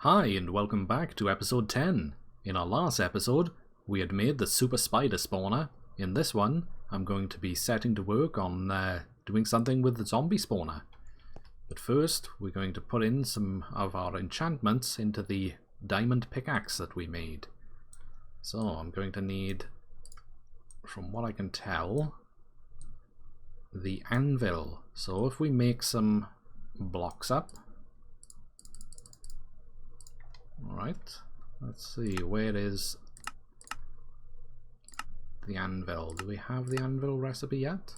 Hi and welcome back to episode 10. In our last episode, we had made the super spider spawner. In this one, I'm going to be setting to work on doing something with the zombie spawner. But first, we're going to put in some of our enchantments into the diamond pickaxe that we made. So I'm going to need, from what I can tell, the anvil. So if we make some blocks up. Alright, let's see, where is the anvil? Do we have the anvil recipe yet?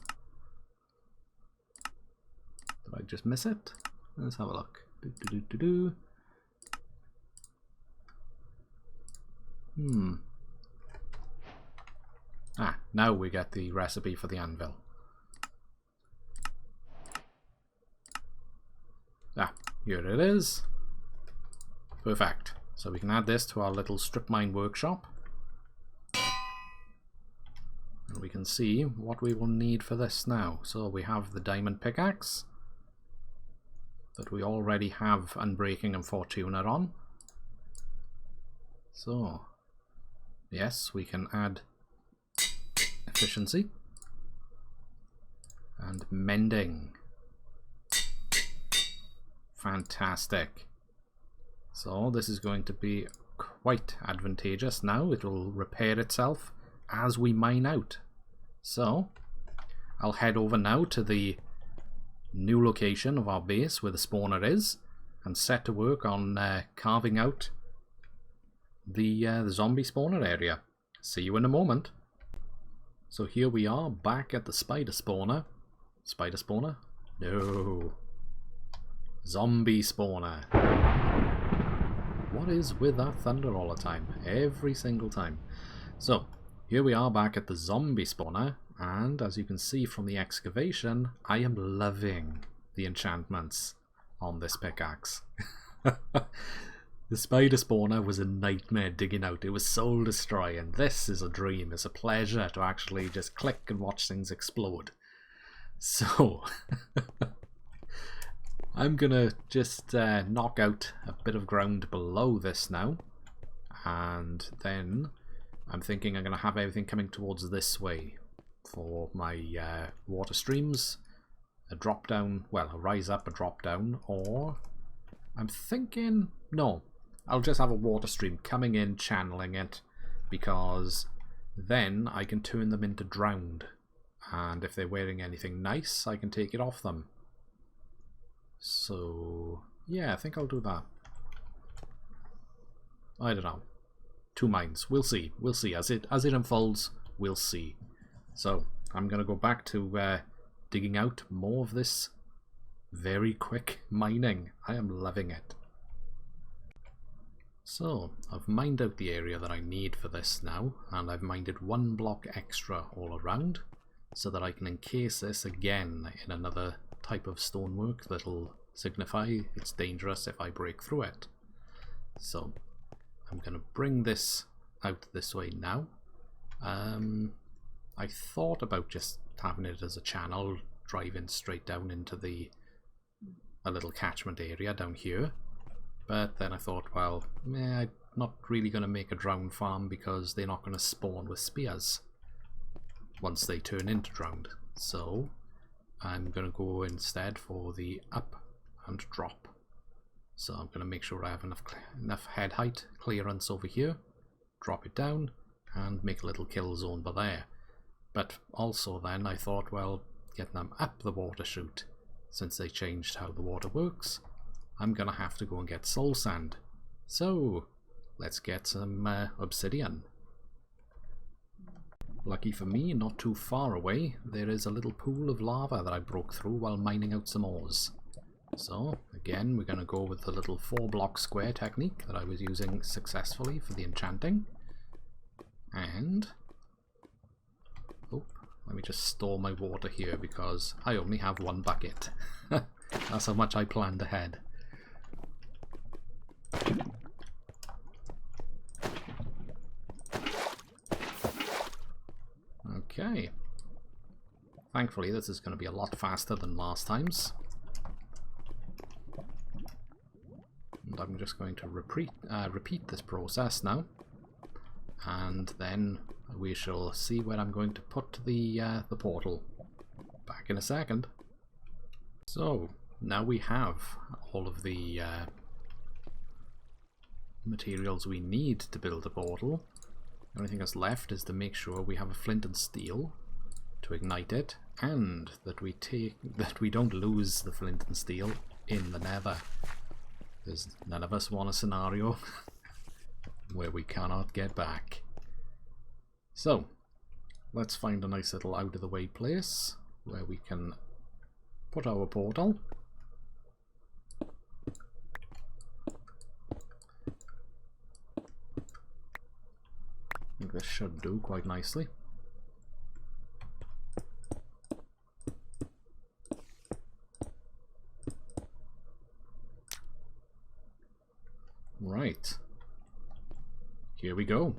Did I just miss it? Let's have a look. Now we get the recipe for the anvil. Here it is. Perfect. So we can add this to our little strip mine workshop. And we can see what we will need for this now. So we have the diamond pickaxe that we already have Unbreaking and Fortuna on. So, yes, we can add efficiency and mending. Fantastic. So this is going to be quite advantageous now. It will repair itself as we mine out. So I'll head over now to the new location of our base where the spawner is and set to work on carving out the zombie spawner area. See you in a moment. So here we are back at the spider spawner. Spider spawner? No. Zombie spawner. What is with that thunder all the time? Every single time. So, here we are back at the zombie spawner, and as you can see from the excavation, I am loving the enchantments on this pickaxe. The spider spawner was a nightmare digging out. It was soul destroying. This is a dream. It's a pleasure to actually just click and watch things explode. So... I'm gonna just knock out a bit of ground below this now, and then I'm thinking I'm gonna have everything coming towards this way for my water streams, a drop down, well, a rise up, a drop down, or I'm thinking, no, I'll just have a water stream coming in, channeling it, because then I can turn them into drowned, and if they're wearing anything nice, I can take it off them. So, yeah, I think I'll do that. I don't know. 2 mines. We'll see. We'll see. As it unfolds, we'll see. So, I'm going to go back to digging out more of this very quick mining. I am loving it. So, I've mined out the area that I need for this now, and I've mined it 1 block extra all around, so that I can encase this again in another type of stonework that'll signify it's dangerous if I break through it. So I'm going to bring this out this way now. I thought about just having it as a channel driving straight down into a little catchment area down here, but then I thought, well, I'm not really going to make a drowned farm because they're not going to spawn with spears once they turn into drowned. So I'm going to go instead for the up and drop. So I'm going to make sure I have enough head height clearance over here, drop it down, and make a little kill zone by there. But also then I thought, well, getting them up the water chute, since they changed how the water works, I'm going to have to go and get soul sand. So let's get some obsidian. Lucky for me, not too far away, there is a little pool of lava that I broke through while mining out some ores. So, again, we're going to go with the little 4-block square technique that I was using successfully for the enchanting. And... oh, let me just store my water here because I only have 1 bucket. That's how much I planned ahead. Okay. Thankfully this is going to be a lot faster than last time's. and I'm just going to repeat this process now, and then we shall see where I'm going to put the portal. Back in a second. So now we have all of the materials we need to build a portal. The only thing that's left is to make sure we have a flint and steel to ignite it, and that we don't lose the flint and steel in the nether, because none of us want a scenario where we cannot get back. So let's find a nice little out of the way place where we can put our portal. I think this should do quite nicely. Right, here we go.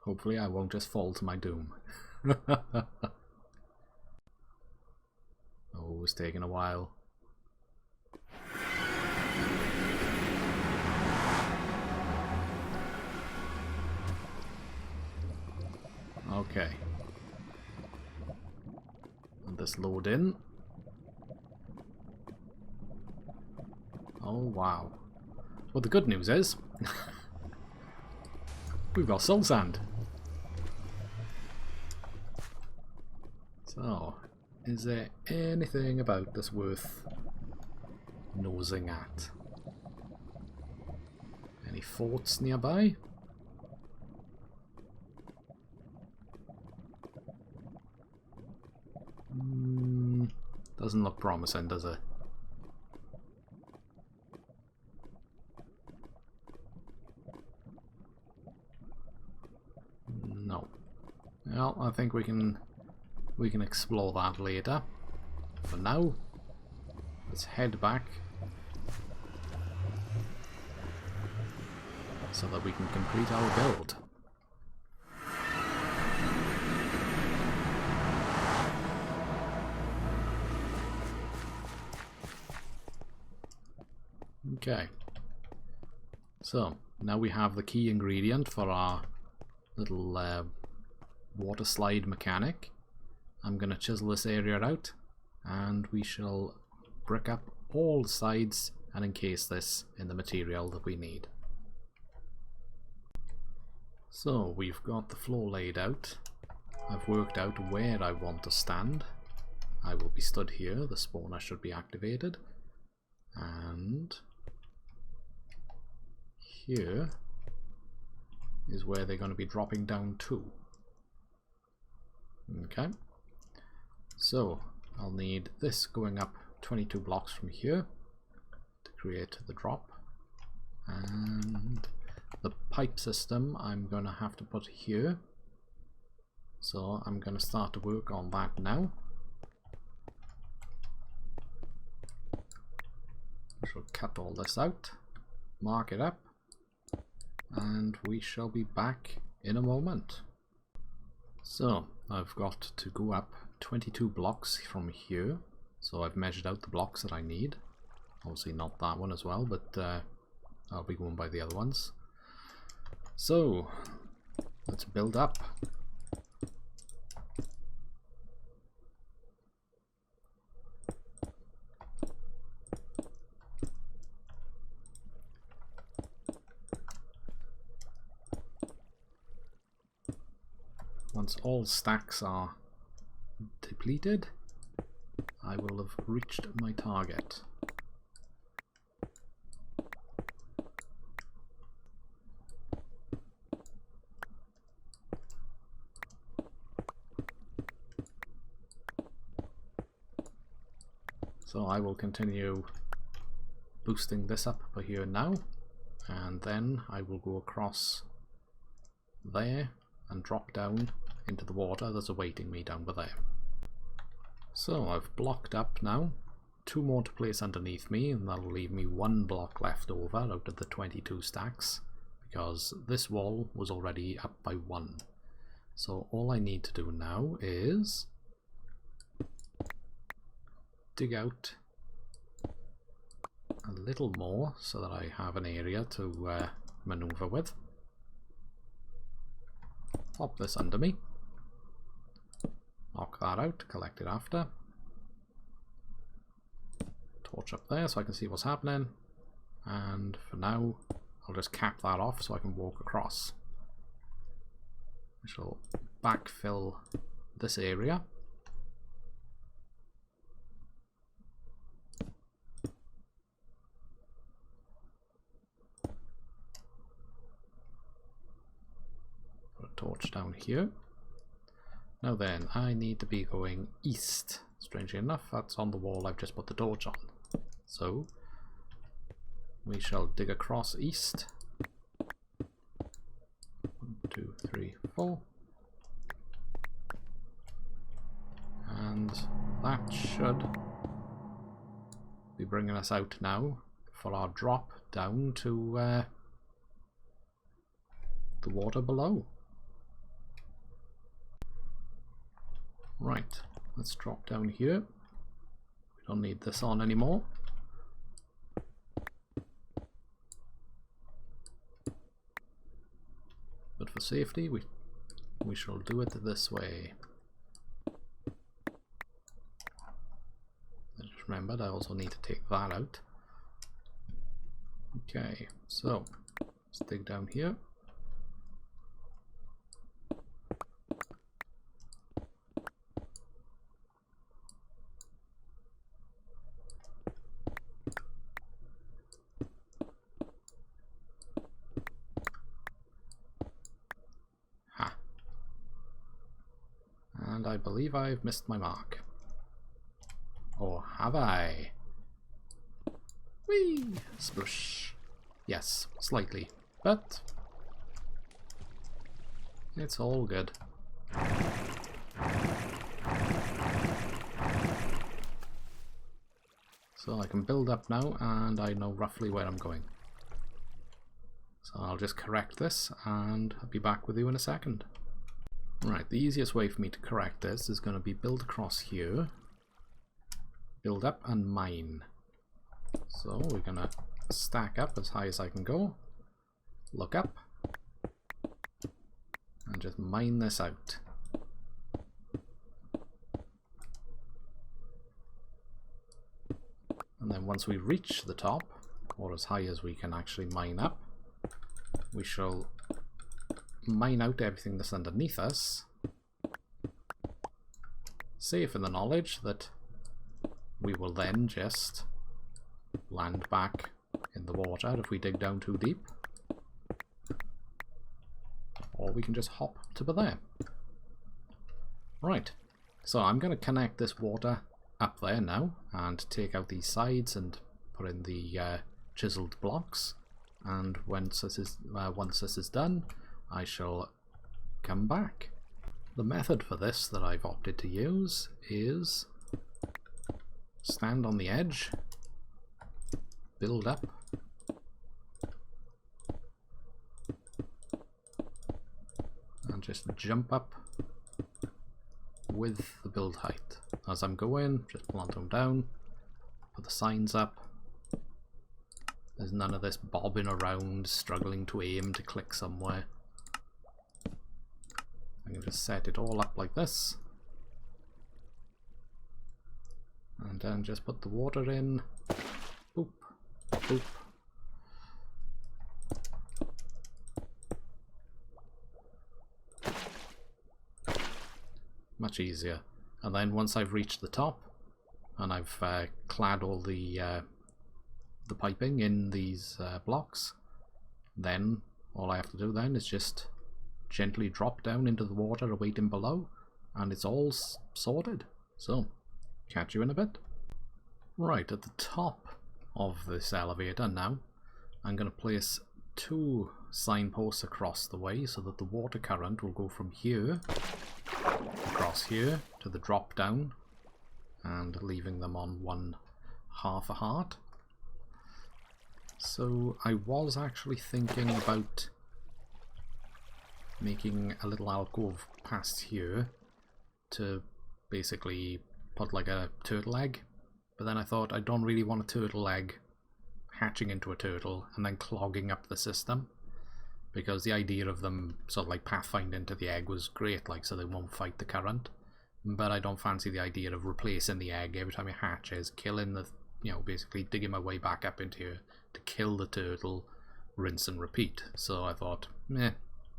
Hopefully I won't just fall to my doom. Oh, it's taking a while. Okay. And this load in. Oh wow. Well, the good news is we've got soul sand. So, is there anything about this worth nosing at? Any forts nearby? Doesn't look promising, does it? No. Well, I think we can explore that later. For now, let's head back so that we can complete our build. Okay, so now we have the key ingredient for our little water slide mechanic. I'm going to chisel this area out, and we shall brick up all sides and encase this in the material that we need. So we've got the floor laid out. I've worked out where I want to stand. I will be stood here, the spawner should be activated, and here is where they're going to be dropping down to. Okay, so I'll need this going up 22 blocks from here to create the drop, and the pipe system I'm going to have to put here, so I'm going to start to work on that now. I shall cut all this out, mark it up, and we shall be back in a moment. So I've got to go up 22 blocks from here, so I've measured out the blocks that I need. Obviously not that one as well, but I'll be going by the other ones. So let's build up. Once all stacks are depleted, I will have reached my target. So I will continue boosting this up for here now, and then I will go across there and drop down into the water that's awaiting me down there. So I've blocked up now, 2 more to place underneath me, and that'll leave me 1 block left over out of the 22 stacks, because this wall was already up by 1. So all I need to do now is dig out a little more so that I have an area to maneuver with. Pop this under me. Knock that out, collect it after. Torch up there so I can see what's happening. And for now, I'll just cap that off so I can walk across. I shall backfill this area. Put a torch down here. Now then, I need to be going east. Strangely enough, that's on the wall I've just put the torch on. So, we shall dig across east. 1, 2, 3, 4. And that should be bringing us out now for our drop down to the water below. Right, let's drop down here. We don't need this on anymore. But for safety, we shall do it this way. I just remembered I also need to take that out. Okay, so let's dig down here. And I believe I've missed my mark. Or have I? Whee! Splush. Yes, slightly. But it's all good. So I can build up now and I know roughly where I'm going. So I'll just correct this and I'll be back with you in a second. Right, the easiest way for me to correct this is going to be build across here, build up and mine. So we're going to stack up as high as I can go, look up, and just mine this out. And then once we reach the top, or as high as we can actually mine up, we shall mine out everything that's underneath us, safe in the knowledge that we will then just land back in the water if we dig down too deep, or we can just hop to there. Right, so I'm going to connect this water up there now and take out these sides and put in the chiseled blocks, and once this is done, I shall come back. The method for this that I've opted to use is stand on the edge, build up, and just jump up with the build height. As I'm going, just plant them down, put the signs up. There's none of this bobbing around, struggling to aim to click somewhere. I can just set it all up like this, and then just put the water in. Boop, boop. Much easier. And then once I've reached the top and I've clad all the piping in these blocks, then all I have to do then is just gently drop down into the water awaiting below, and it's all sorted. So, catch you in a bit. Right, at the top of this elevator now, I'm going to place 2 signposts across the way so that the water current will go from here across here to the drop down, and leaving them on 1 half a heart. So I was actually thinking about making a little alcove past here to basically put like a turtle egg, But then I thought I don't really want a turtle egg hatching into a turtle and then clogging up the system, because the idea of them sort of like pathfinding into the egg was great, like, so they won't fight the current. But I don't fancy the idea of replacing the egg every time it hatches, killing the, you know, basically digging my way back up into here to kill the turtle, rinse and repeat. So I thought,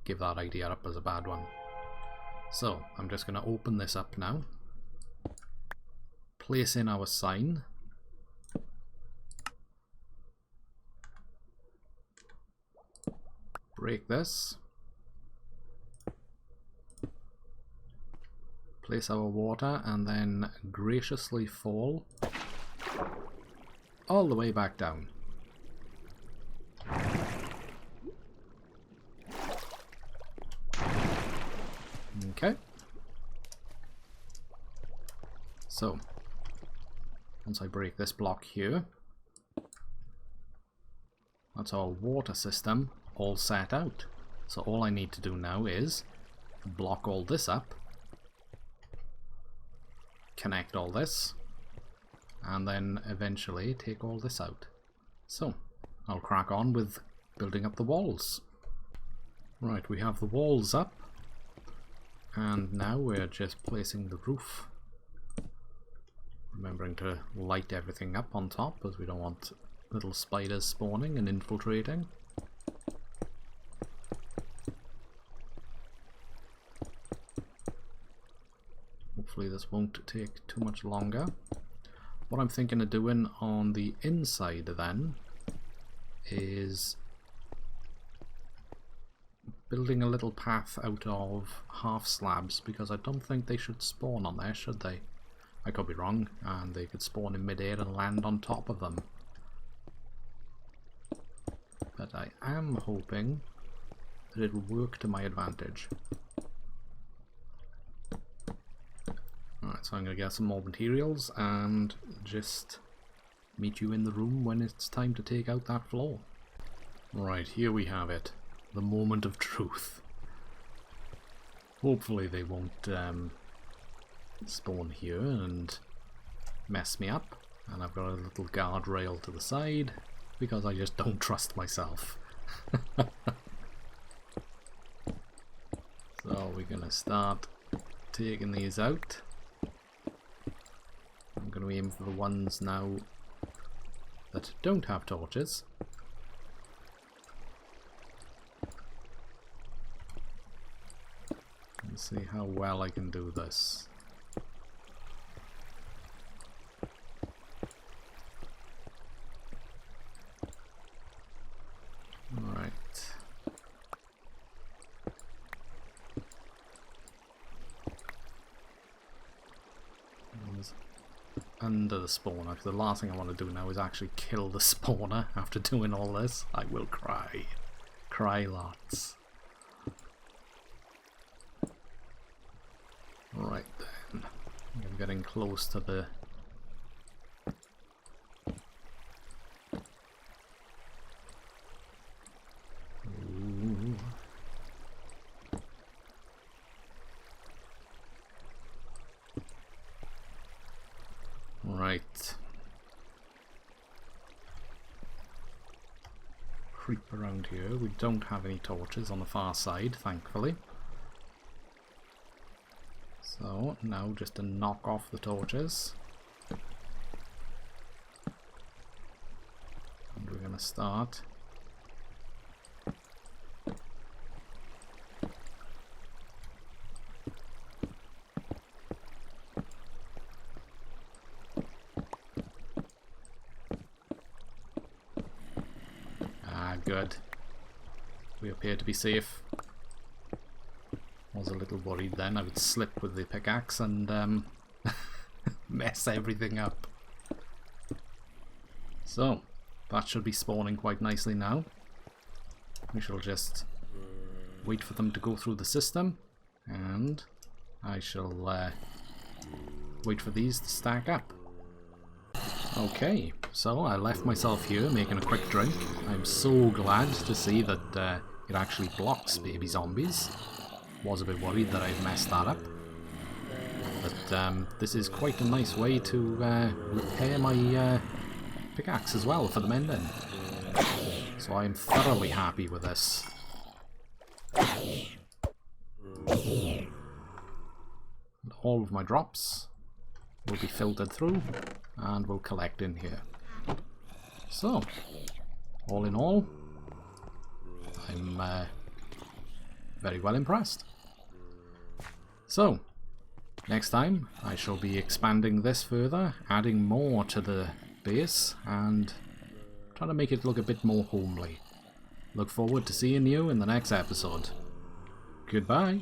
give that idea up as a bad one. So I'm just going to open this up now, place in our sign, break this, place our water, and then graciously fall all the way back down. Okay. So, once I break this block here, that's our water system all set out. So all I need to do now is block all this up, connect all this, and then eventually take all this out. So I'll crack on with building up the walls. Right, we have the walls up, and now we're just placing the roof. Remembering to light everything up on top, as we don't want little spiders spawning and infiltrating. Hopefully this won't take too much longer. What I'm thinking of doing on the inside then is building a little path out of half slabs, because I don't think they should spawn on there, should they? I could be wrong, and they could spawn in midair and land on top of them. But I am hoping that it will work to my advantage. Alright, so I'm going to get some more materials and just meet you in the room when it's time to take out that floor. Right, here we have it. The moment of truth. Hopefully they won't spawn here and mess me up. And I've got a little guardrail to the side, because I just don't trust myself. So we're going to start taking these out. I'm going to aim for the ones now that don't have torches. Let's see how well I can do this. Alright. Under the spawner. The last thing I want to do now is actually kill the spawner after doing all this. I will cry. Cry lots. Right then. I'm getting close to the... Ooh. Right. Creep around here. We don't have any torches on the far side, thankfully. So now just to knock off the torches. And we're going to start good. We appear to be safe. Was a little worried then I would slip with the pickaxe and mess everything up. So that should be spawning quite nicely now. We shall just wait for them to go through the system, and I shall wait for these to stack up. Okay, so I left myself here making a quick drink. I'm so glad to see that it actually blocks baby zombies. Was a bit worried that I'd messed that up. But this is quite a nice way to repair my pickaxe as well for the mending. So I'm thoroughly happy with this. All of my drops will be filtered through and will collect in here. So, all in all, I'm very well impressed. So, next time I shall be expanding this further, adding more to the base and trying to make it look a bit more homely. Look forward to seeing you in the next episode. Goodbye.